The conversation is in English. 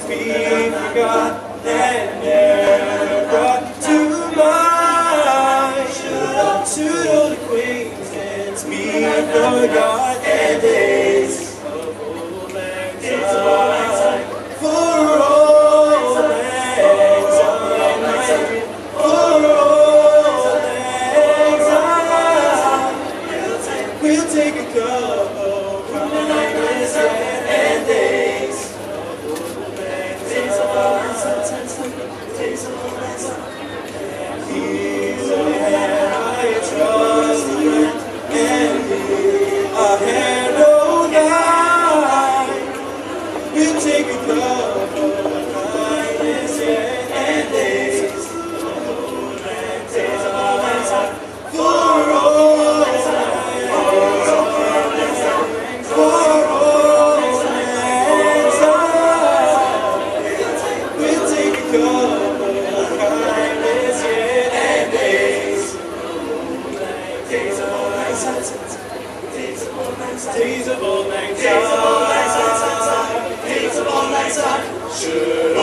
we forgot and never brought to mind. Should old acquaintance be forgot and days of old lang syne, for old lang syne, for old lang syne. We'll take a couple kindness and days of old lang syne, days of old lang syne. He's a man I trust, and a hand on high. We'll take a couple of kindness and days of old lang syne, for old lang syne, for old lang syne. We'll take a couple of kindness and days of old lang syne, days of old lang syne, days of old lang syne, days of old lang syne, days of old lang syne. Should